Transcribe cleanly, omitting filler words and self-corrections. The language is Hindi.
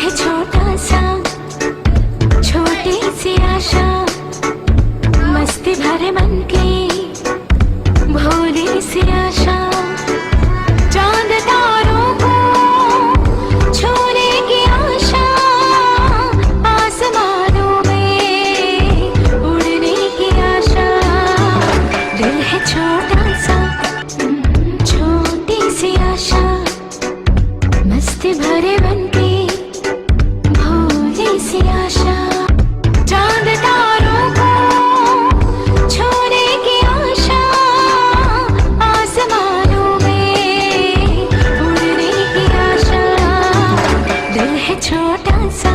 है छोटा सा, छोटी सी आशा, मस्ती भरे मन की भोली सी आशा। चांद तारों को छूने की आशा, आसमानों में उड़ने की आशा। दिल है छोटा सा, छोटी सी आशा, मस्ती भरे मन की भोली सी आशा। चांद तारों को छूने की आशा, आसमानों में उड़ने की आशा। दिल है छोटा सा,